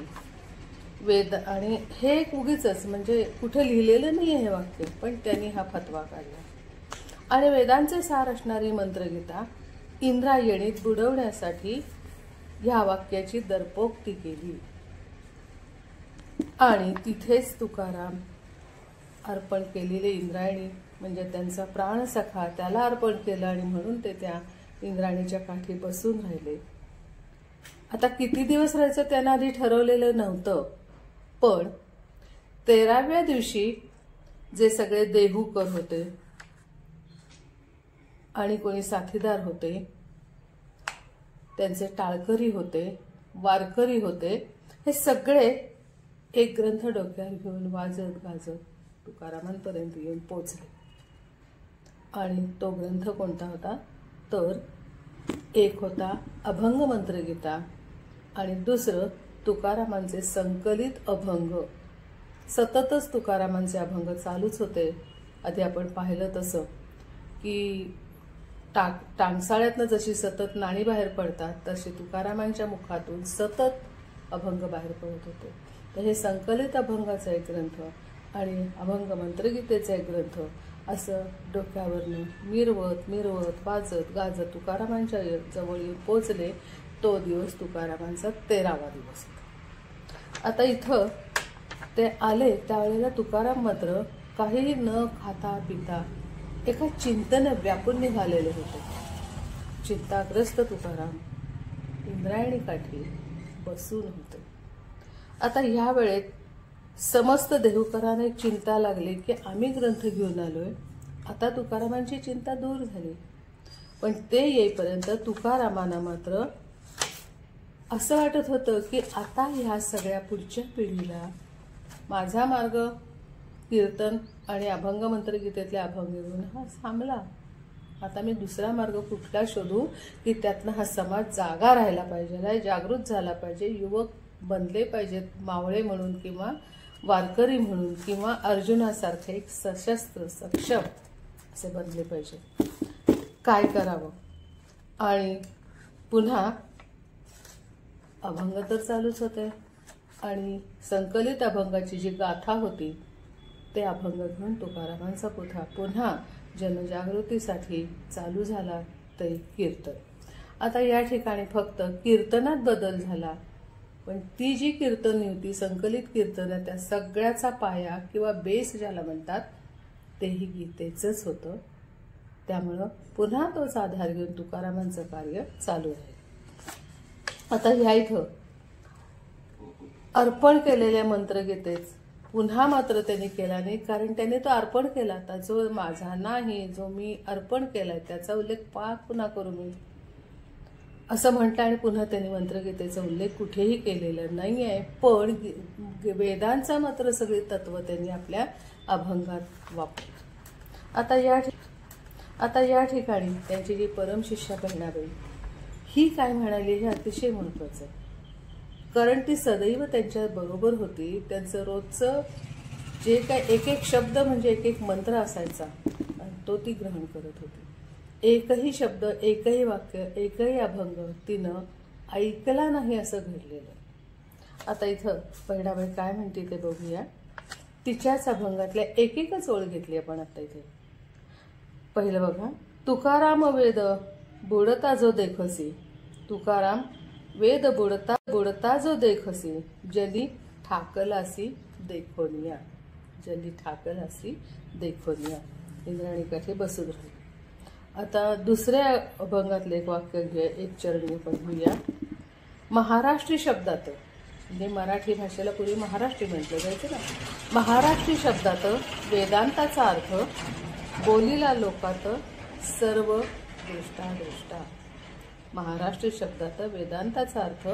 वेद आणि हे एक उगीच म्हणजे कुठे लिहिलेलं नाही हे वाक्य, पण त्यांनी हा फतवा काढला. आणि वेदांचे सार असणारी मंत्रगीता इंद्रायणीत बुडवण्यासाठी ह्या वाक्याची दर्पोक्ती केली. आणि तिथेच तुकाराम अर्पण केलेले इंद्रायणी म्हणजे त्यांचा प्राणसखा त्याला अर्पण केलं आणि म्हणून ते त्या इंद्रायणीच्या काठी बसून राहिले. आता किती दिवस राहायचं त्यांना आधी ठरवलेलं नव्हतं, पण 13व्या दिवशी जे सगळे देहूकर होते आणि कोणी साथीदार होते, त्यांचे टाळकरी होते, वारकरी होते, हे सगळे एक ग्रंथ डोक्यावर घेऊन वाजत गाजत तुकारामांपर्यंत येऊन पोचले. आणि तो ग्रंथ कोणता होता तर एक होता अभंग मंत्रगीता आणि दुसरं तुकारामांचे संकलित अभंग. सततच तुकारामांचे अभंग चालूच होते. आधी आपण पाहिलं तसं की टांगसाळ्यातनं जशी सतत नाणी बाहेर पडतात तशी तुकारामांच्या मुखातून सतत अभंग बाहेर पडत होते. तर हे संकलित अभंगाचा एक ग्रंथ आणि अभंग मंत्रगीतेचा एक ग्रंथ असं डोक्यावरनं मिरवत मिरवत वाजत गाजत तुकारामांच्या जवळ येऊन पोचले. तो दिवस तुकारामांचा 13वा दिवस होता. आता इथं ते आले त्यावेळेला तुकाराम मात्र काहीही न खाता पिता एका चिंतन व्यापून निघालेले होते. चिंताग्रस्त तुकाराम इंद्रायणी काठी बसून होते. आता ह्या वेळेत समस्त देहूकरांना एक चिंता लागली की आम्ही ग्रंथ घेऊन आलोय, आता तुकारामांची चिंता दूर झाली. पण ते येईपर्यंत तुकारामांना मात्र असं वाटत होतं की आता ह्या सगळ्या पुढच्या पिढीला माझा मार्ग कीर्तन आणि अभंग मंत्रगीतेतले अभंग घेऊन हा थांबला. आता मी दुसरा मार्ग कुठला शोधू की त्यातनं हा समाज जागा राहायला पाहिजे, जागृत झाला पाहिजे, युवक बनले पाहिजेत मावळे म्हणून किंवा वारकरी म्हणून किंवा अर्जुनासारखे एक सशस्त्र सक्षम असे बनले पाहिजे. काय करावं? आणि पुन्हा अभंग तर चालूच होते आणि संकलित अभंगाची जी गाथा होती ते अभंग घेऊन तुकारामांचा पुन्हा जनजागृतीसाठी चालू झाला ते कीर्तन. आता या ठिकाणी फक्त कीर्तनात बदल झाला, पण ती जी कीर्तन होती संकलित कीर्तन त्या सगळ्याचा पाया किंवा बेस ज्याला म्हणतात तेही गीतेचंच होतं. त्यामुळं पुन्हा तोच आधार घेऊन तुकारामांचं कार्य चालू आहे. आता ह्या इथं अर्पण केलेल्या मंत्रगीतेच पुन्हा मात्र त्यांनी केला नाही, कारण त्याने तो अर्पण केला. आता जो माझा नाही, जो मी अर्पण केलाय त्याचा उल्लेख पुन्हा करू मी असं म्हटलं आणि पुन्हा त्यांनी मंत्रगीतेचा उल्लेख कुठेही केलेला नाही आहे. पण वेदांचा मात्र सगळी तत्व त्यांनी आपल्या अभंगात वापरली. आता या ठिकाणी त्यांची जी परमशिष्या बहिणाबाई ही काय म्हणाली हे अतिशय महत्वाचं आहे, कारण ती सदैव त्यांच्या बरोबर होती. त्यांचं रोजचं जे काय एक एक शब्द म्हणजे एक एक मंत्र असायचा आणि तो ती ग्रहण करत होती. एकही शब्द, एकही वाक्य, एकही अभंग तिनं ऐकला नाही असं घडलेलं. आता इथं बहिणाबाई काय म्हणते ते बघूया. तिच्याच अभंगातल्या एक एकच ओळ घेतली आपण आता इथे. पहिलं बघा. तुकाराम वेद बुडता जो देखसी, तुकाराम वेद बुडता बुडता जो देखसी, जली ठाकलासी देखोनिया, जली ठाकलासी देखोनिया. इंद्रायणी काठी बसून राहिली. आता दुसऱ्या अभंगातले एक वाक्य घेऊया, एक चरणी बघूया. महाराष्ट्री शब्दात म्हणजे मराठी भाषेला पूर्वी महाराष्ट्री म्हटलं जायचं ना. महाराष्ट्री शब्दात वेदांताचा अर्थ बोलीला लोकात सर्व दृष्टा दृष्टा. महाराष्ट्र शब्दात वेदांताचा अर्थ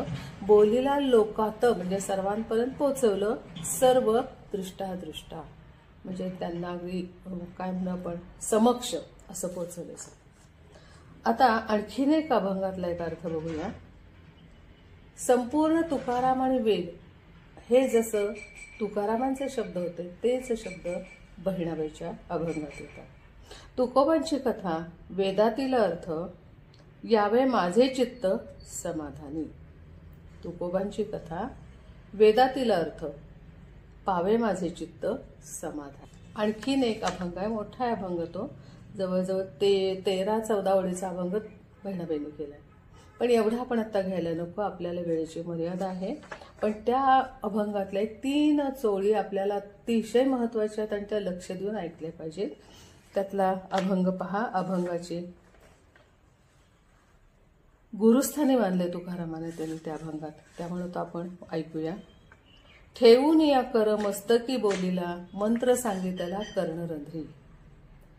बोलीला लोकात म्हणजे सर्वांपर्यंत पोहोचवलं, सर्व दृष्टादृष्टा म्हणजे त्यांना अगदी काय म्हणू आपण समक्ष असं पोहोचवलं. आता आणखीन एक अभंगातला एक अर्थ बघूया. संपूर्ण तुकाराम आणि वेद हे जसं तुकारामांचे शब्द होते तेच शब्द बहिणाबाईच्या अभंगात येतात. तुकोबांची कथा वेदातील अर्थ यावे माझे चित्त समाधानी. तुकोबांची कथा वेदातील अर्थ पावे माझे चित्त समाधान. आणखीन एक अभंग आहे, मोठा आहे अभंग, तो जवळजवळ 13-14 ओळीचा अभंग बहिणाबाईंनी केलाय. पण एवढा आपण आता घ्यायला नको, आपल्याला वेळेची मर्यादा आहे. पण त्या अभंगातल्या 3 ओळी आपल्याला अतिशय महत्वाच्या आहेत आणि त्या लक्ष देऊन ऐकल्या पाहिजेत. त्यातला अभंग पहा. अभंगाचे गुरुस्थानी मानले तुकारामाने त्यांनी त्या अभंगात, त्यामुळे तो आपण ऐकूया. ठेवून या कर मस्तकी बोलीला मंत्र सांगितला कर्णरंध्री.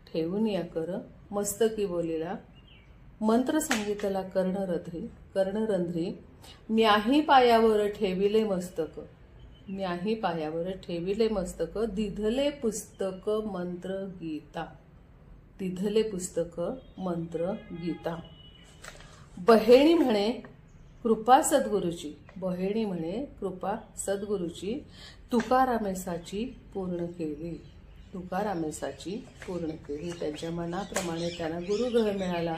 ठेवून या कर मस्तकी बोलीला मंत्र सांगितला कर्णरंध्री. म्याही पायावर ठेविले मस्तक, म्याही पायावर ठेविले मस्तक. दिधले पुस्तक मंत्र गीता, दिधले पुस्तक मंत्र गीता. बहेणी म्हणे कृपा सद्गुरूची, बहेणी म्हणे कृपा सद्गुरूची. तुकारामेसाची पूर्ण केली, तुकारामेसाची पूर्ण केली. त्यांच्या मनाप्रमाणे त्यांना गुरुग्रह मिळाला,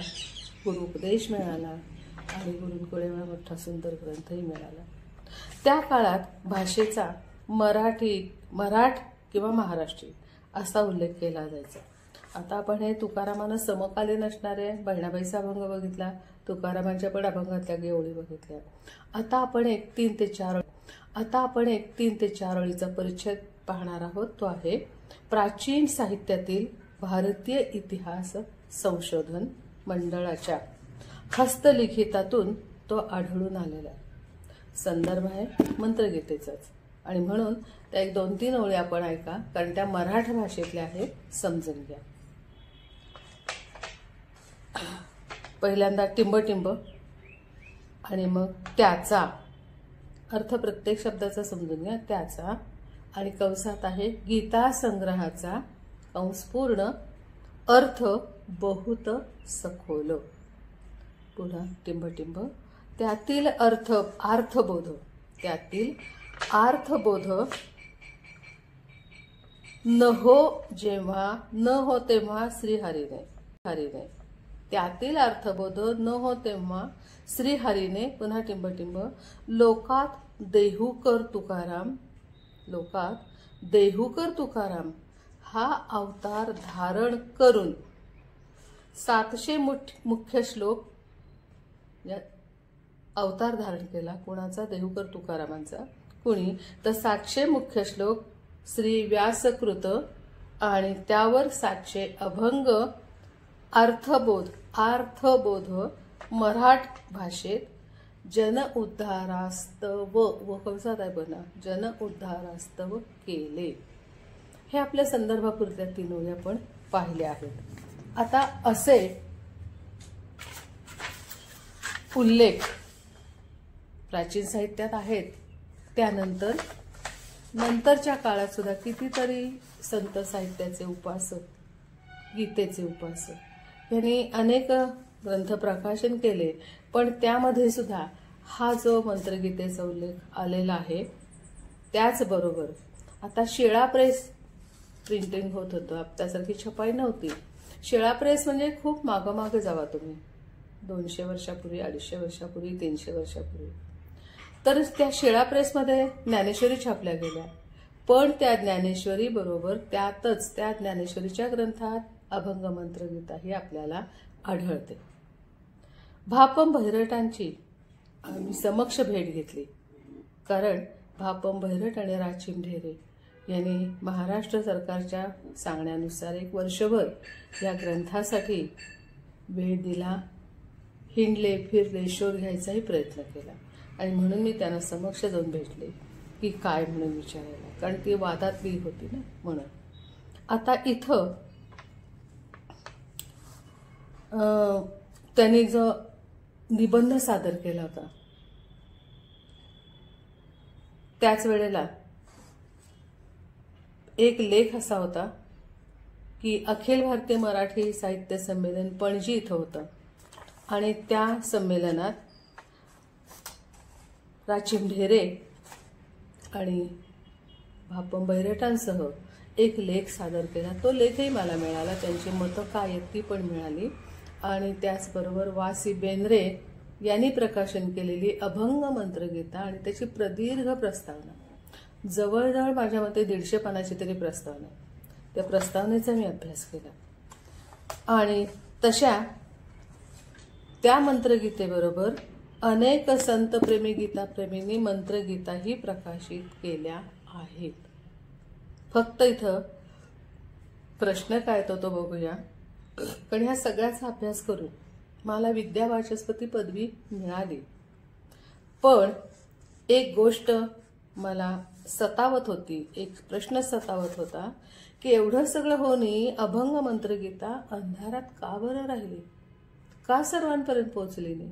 गुरुपदेश मिळाला आणि गुरूंकडे मोठा सुंदर ग्रंथही मिळाला. त्या काळात भाषेचा मराठ किंवा महाराष्ट्री असा उल्लेख केला जायचा. आता आपण हे तुकारामानं समकालीन असणारे बहिणाबाईचा अभंग बघितला, तुकारामांच्या पण अभंगातल्या गेवळी बघितल्या. आता आपण एक 3 ते 4 ओळीचा परिच्छेद पाहणार आहोत. तो आहे प्राचीन साहित्यातील भारतीय इतिहास संशोधन मंडळाच्या हस्तलिखितातून तो आढळून आलेला आहे. संदर्भ आहे मंत्रगीतेचाच आणि म्हणून त्या 1-2-3 ओळी आपण ऐका, कारण त्या मराठी भाषेतल्या आहेत, समजून घ्या. पहिल्यांदा टिंब आणि मग त्याचा अर्थ प्रत्येक शब्दाचा समजून घ्या. त्याचा आणि कंसात आहे गीता संग्रहाचा कंस पूर्ण अर्थ बहुत सखोल. पुन्हा टिंब त्यातील अर्थबोध, त्यातील अर्थबोध न हो तेव्हा श्रीहरीने, त्यातील अर्थबोध न हो तेव्हा श्रीहरीने. पुन्हा टिंब लोकात देहूकर तुकाराम हा अवतार धारण करून 700 मुख्य श्लोक अवतार धारण केला. कुणाचा? देहूकर तुकारामांचा. कुणी? तर 700 मुख्य श्लोक श्री व्यासकृत आणि त्यावर 700 अभंग अर्थबोध मराठ भाषेत जन उद्धारास्तव व कंसात आहे बना जन उद्धारास्तव केले. हे आपल्या संदर्भापुरत्या 3 ओळी आपण पाहिल्या आहेत. आता असे उल्लेख प्राचीन साहित्यात आहेत. त्यानंतर नंतरच्या काळात सुद्धा कितीतरी संत साहित्याचे उपासक, गीतेचे उपासक यांनी अनेक ग्रंथ प्रकाशन केले. पण त्यामध्ये सुद्धा हा जो मंत्रगीतेचा उल्लेख आलेला आहे, त्याचबरोबर आता शिळा प्रेस प्रिंटिंग होत होतं, त्यासारखी छपाई नव्हती. शिळा प्रेस म्हणजे खूप मागं जावा तुम्ही, 200 वर्षापूर्वी, 250 वर्षापूर्वी, 300 वर्षापूर्वी. तर त्या शिळा प्रेसमध्ये ज्ञानेश्वरी छापल्या गेल्या. पण त्या ज्ञानेश्वरी बरोबर त्यातच त्या ज्ञानेश्वरीच्या ग्रंथात अभंग मंत्रगीता ही आपल्याला आढळते. भापम भैरटांची आम्ही समक्ष भेट घेतली, कारण भापम भैरट आणि राचिम ढेरे यांनी महाराष्ट्र सरकारच्या सांगण्यानुसार 1 वर्षभर या ग्रंथासाठी वेळ दिला, हिंडले, फिरले, शोध घ्यायचाही प्रयत्न केला. आणि म्हणून मी त्यांना समक्ष जाऊन भेटले की काय म्हणून विचारायला, कारण ती वादातली होती ना म्हणून. आता इथं त्यांनी जो निबंध सादर केला होता. त्याच वेळेला एक लेख असा होता की अखिल भारतीय मराठी साहित्य संमेलन पणजी इथं होतं आणि त्या संमेलनात राचिम ढेरे आणि भापम बैरटांसह एक लेख सादर केला. तो लेखही मला मिळाला, त्यांची मतं काय आहेत ती पण मिळाली. आणि त्याचबरोबर वासी बेंद्रे यांनी प्रकाशन केलेली अभंग मंत्रगीता आणि त्याची प्रदीर्घ प्रस्तावना, जवळजवळ माझ्या मते 150 पानाची तरी प्रस्तावना, त्या प्रस्तावनेचा मी अभ्यास केला. आणि तशा त्या मंत्रगीतेबरोबर अनेक संतप्रेमी गीताप्रेमींनी मंत्रगीताही प्रकाशित केल्या आहेत. फक्त इथं प्रश्न काय तो बघूया. पण ह्या सगळ्याचा अभ्यास करून मला विद्यावाचस्पती पदवी मिळाली. पण एक गोष्ट मला सतावत होती, एक प्रश्न सतावत होता की एवढं सगळं होणी अभंग मंत्रगीता अंधारात का बरं राहिली, का सर्वांपर्यंत पोहोचली नाही.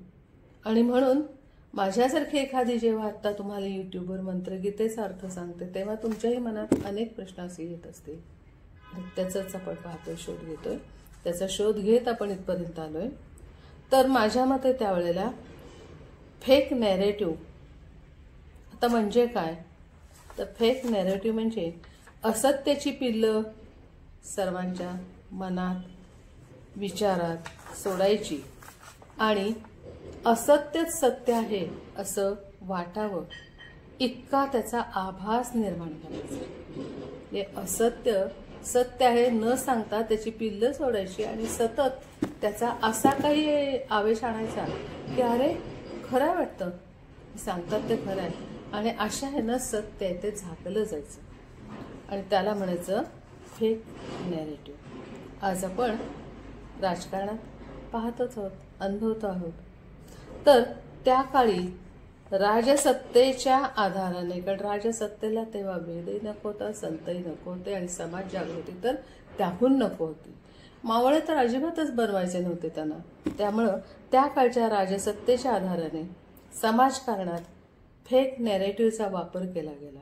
आणि म्हणून माझ्यासारखी एखादी जेव्हा आता तुम्हाला युट्यूबवर मंत्रगीतेचा अर्थ सांगते तेव्हा तुमच्याही मनात अनेक प्रश्न असे येत असतील. त्याचाच आपण पाहतोय, शोध घेतोय. त्याचा शोध घेत आपण इथपर्यंत आलोय. तर माझ्या मते त्यावेळेला फेक नॅरेटिव्ह आता म्हणजे काय, तर फेक नॅरेटिव्ह म्हणजे असत्याची पिल्लं सर्वांच्या मनात विचारात सोडायची आणि असत्यच सत्य आहे असं वाटावं इतका त्याचा आभास निर्माण करायचा. हे असत्य सत्य आहे न सांगता त्याची पिल्लं सोडायची आणि सतत त्याचा असा काही आवेश आणायचा की अरे खरं वाटतं, सांगतात ते खरं आहे आणि अशा आहे ना सत्य आहे ते झाकलं जायचं आणि त्याला म्हणायचं फेक नॅरेटिव्ह. आज आपण राजकारणात पाहतच आहोत, अनुभवतो आहोत. तर त्या काळी राजसत्तेच्या आधाराने, कारण राजसत्तेला तेव्हा वेदही नको होता, संतही नको होते आणि समाज जागृती तर त्याहून नको होती. मावळे तर अजिबातच बनवायचे नव्हते त्यांना. त्यामुळं त्या काळच्या राजसत्तेच्या आधाराने समाजकारणात फेक नॅरेटिव्हचा वापर केला गेला.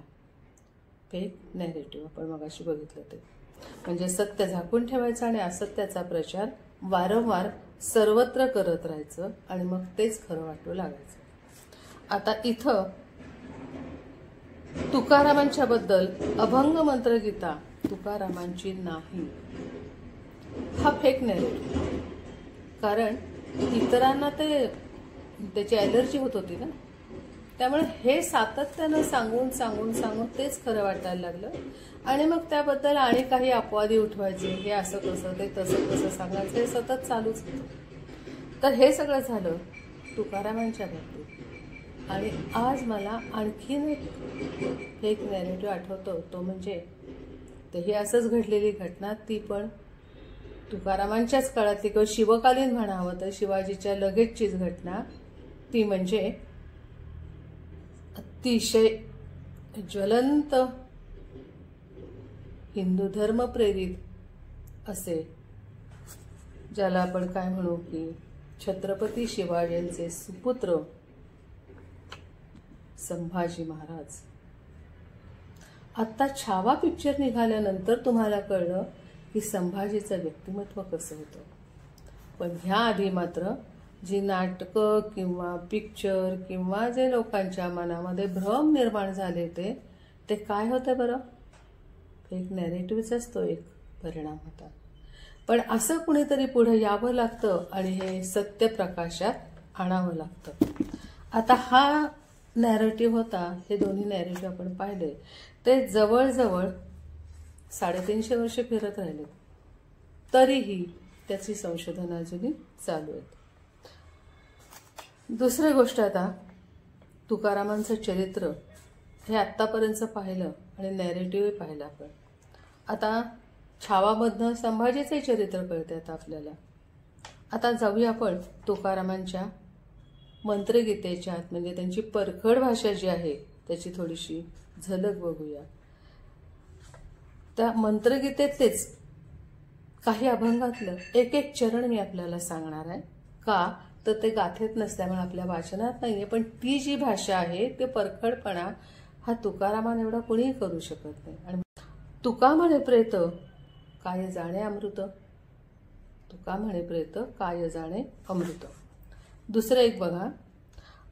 फेक नॅरेटिव्ह आपण मगाशी बघितलं ते म्हणजे सत्य झाकून ठेवायचं आणि असत्याचा प्रचार वारंवार सर्वत्र करत राहायचं आणि मग तेच खरं वाटू लागायचं. आता इथं तुकारामांच्या बद्दल अभंग मंत्रगीता तुकारामांची नाही हा फेक नॅरेटिव्ह. कारण इतरांना त्याची ॲलर्जी होत होती ना, त्यामुळे हे सातत्यानं सांगून सांगून सांगून तेच खरं वाटायला लागलं आणि मग त्याबद्दल आणि काही अपवादी उठवायचे, हे असं कसं ते तसं कसं सांगायचं, हे सतत चालूच होतं. तर हे सगळं झालं तुकारामांच्या बाबतीत. आणि आज मला आणखीन एक फेक नॅरेटिव्ह आठवतो, तो म्हणजे तेही असंच घडलेली घटना, ती पण तुकारामांच्याच काळातली किंवा शिवकालीन म्हणावं तर शिवाजीच्या लगेचचीच घटना. ती म्हणजे अतिशय ज्वलंत हिंदू धर्म प्रेरित असे, ज्याला आपण काय म्हणू की छत्रपती शिवाजींचे सुपुत्र संभाजी महाराज. आता छावा पिक्चर निघाल्यानंतर तुम्हाला कळलं की संभाजीचं व्यक्तिमत्व कसं होतं. पण ह्या आधी मात्र जी नाटकं किंवा पिक्चर किंवा जे लोकांच्या मनामध्ये भ्रम निर्माण झाले ते काय होतं बरं, फेक नॅरेटिव्हचाच तो एक परिणाम होता. पण असं कुणीतरी पुढे यावं लागतं आणि हे सत्य प्रकाशात आणावं लागतं. आता हा नॅरेटिव्ह होता, हे दोन्ही नॅरेटिव्ह आपण पाहिले ते जवळजवळ 350 वर्ष फिरत राहिले, तरीही त्याची संशोधन अजूनही चालू आहेत. दुसरी गोष्ट, आता तुकारामांचं चरित्र हे आत्तापर्यंत पाहिलं आणि नॅरेटिव्हही पाहिलं आपण. आता छावामधनं संभाजीचे चरित्र कळते आता आपल्याला. आता जाऊया आपण तुकारामांच्या मंत्रगीतेच्या आत, म्हणजे त्यांची परखड भाषा जी आहे त्याची थोडीशी झलक बघूया. त्या मंत्रगीतेतलेच काही अभंगातलं एक एक चरण मी आपल्याला सांगणार आहे. का तर ते गाथेत नसल्यामुळे आपल्या वाचनात नाहीये, पण ती जी भाषा आहे ते परखडपणा हा तुकारामान एवढा कुणीही करू शकत नाही. आणि तुका म्हणे प्रेत काय जाणे अमृत, तुका म्हणे प्रेत काय जाणे अमृत. दुसरं एक बघा,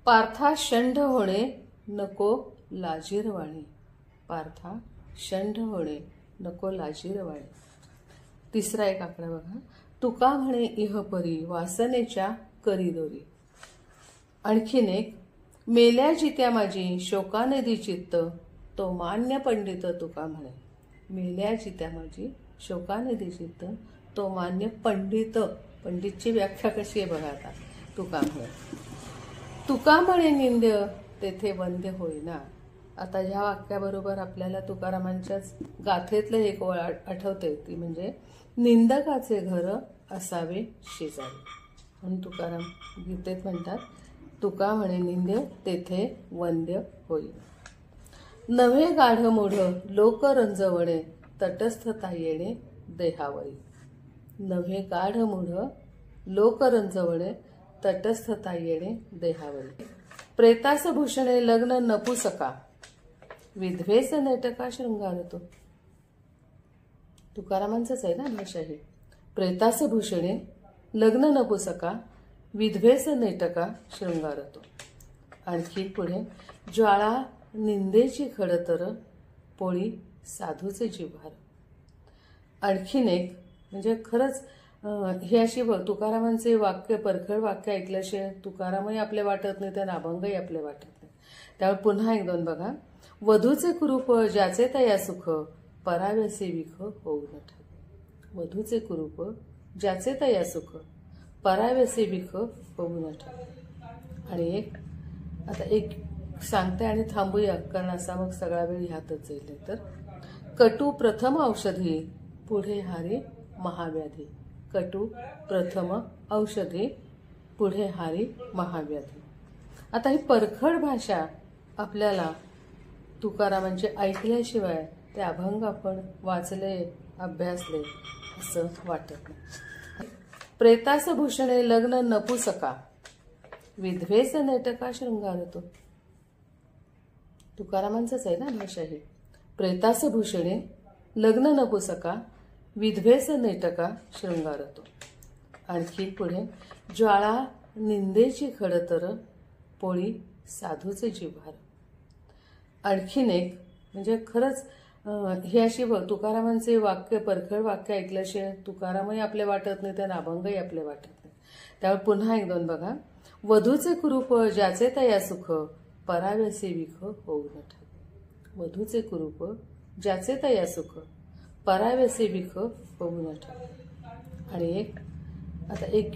पार्था षंढ होणे नको लाजीरवाणे, पार्था षंढ होणे नको लाजीरवाणे. तिसरा एक आकडा बघा, तुका म्हणे इहपरी वासनेच्या करीदोरी. आणखीन एक, मेल्या जित्या माझी शोकानदी चित्त तो मान्य पंडित तुका म्हणे, मेल्या जित्या माझी शोकानदी चित्त तो मान्य पंडित. पंडितची व्याख्या कशी आहे बघा आता, तुका म्हणे. तुका म्हणे निंद्य तेथे वंद्य होईना. आता ह्या वाक्याबरोबर आपल्याला तुकारामांच्याच गाथेतलं एक ओळ आठवते, ती म्हणजे निंदकाचे घर असावे शेजारी. म्हणून तुकाराम गीतेत म्हणतात, तुका म्हणे निंद्य तेथे वंद्य होईना. नव्हे गाढ मूढ लोक रंजवणे तटस्थता येणे देहावरी. नव्हे गाढ मूढ लोक रंजवणे तटस्थता येणे देहावरी. प्रेतास भूषणे लग्न नपुसका विधवेस नेटका शृंगारतो. तुकारामांचंच आहे ना भाषा ही. प्रेतास भूषणे लग्न नपुसका विधवेस नेटका शृंगारतो. आणखी पुढे, ज्वाळा निंदेची खडतर पोळी साधूचे जिव्हार. आणखीन एक म्हणजे खरंच ही अशी तुकारामांचे वाक्य, परखड वाक्य ऐकल्याशिवाय तुकारामही आपले वाटत नाही, तर अभंगही आपले वाटत नाही. त्यामुळे पुन्हा एक दोन बघा, वधूचे कुरूप ज्याचे तया सुख पराव्यासे विख होऊ न ठावे. वधूचे कुरूप ज्याचे तया सुख पराव्यासे विख होऊ न ठावे. आणि एक आता एक सांगते आणि थांबूया, कारण असा मग सगळा वेळ ह्यातच जाईल. तर कटू प्रथम औषधी पुढे हारी महाव्याधी. कटू प्रथम औषधी पुढे हारी महाव्याधी. आता ही परखड भाषा आपल्याला तुकारामांचे ऐकल्याशिवाय ते अभंग आपण वाचले, अभ्यासले असं वाटत नाही. प्रेतास भूषणे लग्न नपुसका विधवेस नेटका शृंगारतो. तुकारामांचंच आहे ना भाषा ही. प्रेतास भूषणे लग्न नपुसका विधवेस नेटका शृंगारतो. आणखी पुढे, ज्वाळा निंदेची खडतर पोळी साधूचे जिव्हार. आणखीन एक म्हणजे खरंच ही अशी तुकारामांचे वाक्य, परखड वाक्य ऐकल्याशिवाय तुकारामही आपले वाटत नाही, तर अभंगही आपले वाटत नाही. त्यामुळे पुन्हा एक दोन बघा, वधूचे कुरूप ज्याचे तया सुख पराव्यासे विख होऊ न ठावे. वधूचे कुरूप ज्याचे तया सुख पराव्यासे विख होऊ न ठावे. आणि एक आता एक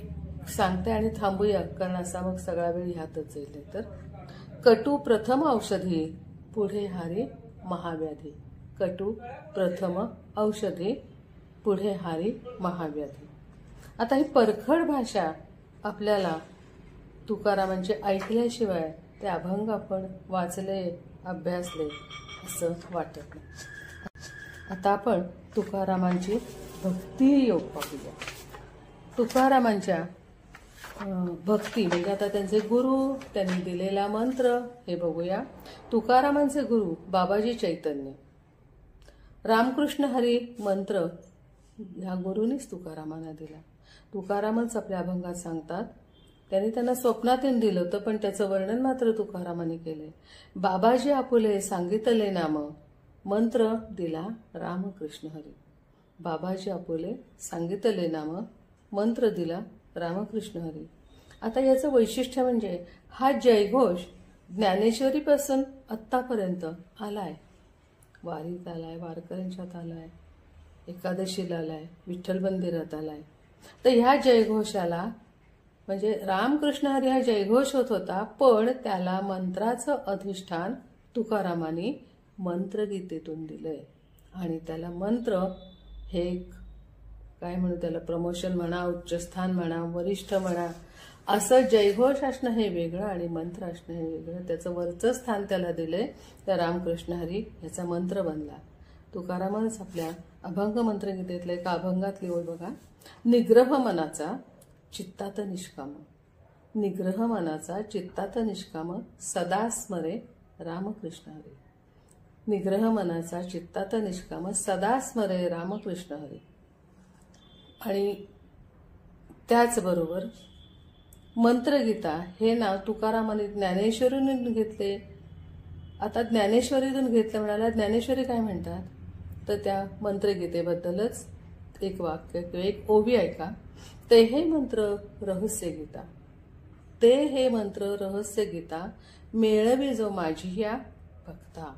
सांगते आणि थांबूया, कारण असा मग सगळा वेळ ह्यातच जाईल. तर कटू प्रथम औषधी पुढे हारी महाव्याधी. कटू प्रथम औषधी पुढे हारी महाव्याधी. आता ही परखड भाषा आपल्याला तुकारामांचे ऐकल्याशिवाय ते अभंग आपण वाचले, अभ्यासले असं वाटत नाही. आता आपण तुकारामांची भक्ती योग पाहूया. तुकारामांच्या भक्ती म्हणजे आता त्यांचे गुरु, त्यांनी दिलेला मंत्र हे बघूया. तुकारामांचे गुरु बाबाजी चैतन्य. रामकृष्ण हरी मंत्र ह्या गुरुनीच तुकारामांना दिला. तुकारामच आपल्या अभंगात सांगतात, त्यांनी त्यांना स्वप्नातून दिलं होतं, पण त्याचं वर्णन मात्र तुकारामांनी केलंय. बाबाजी आपुले सांगितले नाम मंत्र दिला रामकृष्ण हरी. बाबाजी आपुले सांगितले नाम मंत्र दिला रामकृष्ण हरी. आता याचं वैशिष्ट्य म्हणजे हा जयघोष ज्ञानेश्वरीपासून आत्तापर्यंत आलाय. वारीत आलाय, वारकऱ्यांच्यात आलाय, एकादशीला आलाय, विठ्ठल मंदिरात आलाय. तर ह्या जयघोषाला म्हणजे रामकृष्ण हरी हा जयघोष होत होता, पण त्याला मंत्राचं अधिष्ठान तुकारामांनी मंत्रगीतेतून दिलंय. आणि त्याला मंत्र हे काय म्हणू, त्याला प्रमोशन म्हणा, उच्चस्थान म्हणा, वरिष्ठ म्हणा, असं जयघोष असणं हे वेगळं आणि मंत्र असणं हे वेगळं. त्याचं वरचं स्थान त्याला दिलंय. तर रामकृष्ण हरी याचा मंत्र बनला. तुकारामांच आपल्या अभंग मंत्रगीतेतल्या एका अभंगातली ओळ बघा, निग्रह मनाचा चित्तात निष्काम. निग्रह मनाचा चित्तात निष्काम सदा स्मरे रामकृष्ण हरी. निग्रह मनाचा चित्तात निष्काम सदा स्मरे रामकृष्ण हरी. आणि त्याचबरोबर मंत्रगीता हे नाव तुकारामाने ज्ञानेश्वरीतून घेतले. आता ज्ञानेश्वरीतून घेतलं म्हणाला, ज्ञानेश्वरी काय म्हणतात तर त्या मंत्रगीतेबद्दलच एक वाक्य किंवा एक ओवी ऐका. ते हे मंत्र रहस्य गीता, ते हे मंत्र रहस्य गीता, मेळवी जो माझी या भक्ता.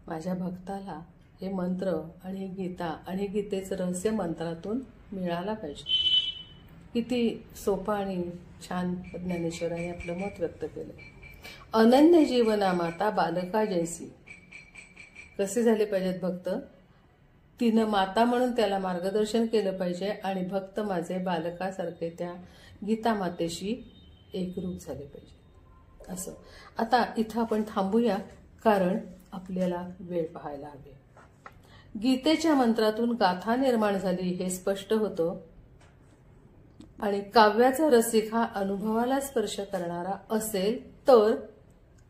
माझ्या भक्ताला हे मंत्र आणि हे गीता आणि गीतेचं रहस्य मंत्रातून मिळाला पाहिजे. किती सोपा आणि छान ज्ञानेश्वरांनी आपलं मत व्यक्त केलं. अनन्य जीवना माता बालका जैसी. कसे झाले पाहिजेत भक्त? तिनं माता म्हणून त्याला मार्गदर्शन केलं पाहिजे आणि भक्त माझे बालकासारखे त्या गीता मातेशी एकरूप झाले पाहिजे. असं. आता इथं आपण थांबूया, कारण आपल्याला वेळ पाहायला हवी. गीतेच्या मंत्रातून गाथा निर्माण झाली हे स्पष्ट होतं. आणि काव्याचा रसिक हा अनुभवाला स्पर्श करणारा असेल तर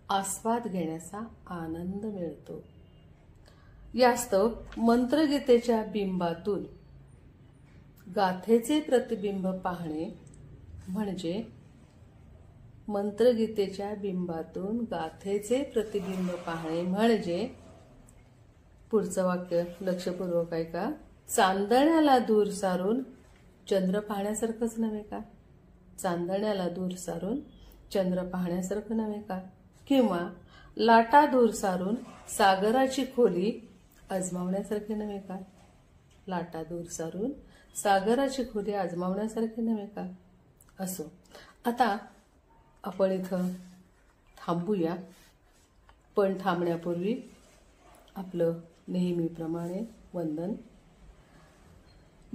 आस्वाद घेण्याचा आनंद मिळतो. यास्तव मंत्रगीतेच्या बिंबातून गाथेचे प्रतिबिंब पाहणे म्हणजे मंत्रगीतेच्या बिंबातून गाथेचे प्रतिबिंब पाहणे म्हणजे पुढचं वाक्य लक्षपूर्वक ऐका. चांदण्याला दूर सारून चंद्र पाहण्यासारखंच नव्हे का? चांदण्याला दूर सारून चंद्र पाहण्यासारखं नव्हे का? किंवा लाटा दूर सारून सागराची खोली आजमावण्यासारखे नव्हे का? लाटा दूर सारून सागराची खोली आजमावण्यासारखे नव्हे का? असो. आता आपण इथं थांबूया, पण थांबण्यापूर्वी आपलं नेहमीप्रमाणे वंदन.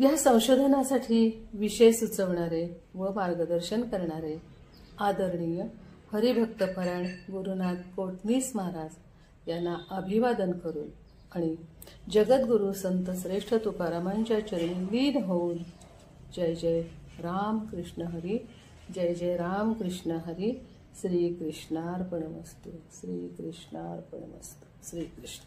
या संशोधनासाठी विषय सुचवणारे व मार्गदर्शन करणारे आदरणीय हरिभक्तपरायण गुरुनाथ कोटणीस महाराज यांना अभिवादन करून आणि जगद्गुरु संत श्रेष्ठ तुकारामांच्या चरणी लीन होऊन जय जय राम कृष्ण हरी, जय जय राम कृष्ण हरी. श्री कृष्णार्पणमस्तु, श्री कृष्णार्पणमस्तु, श्री कृष्ण.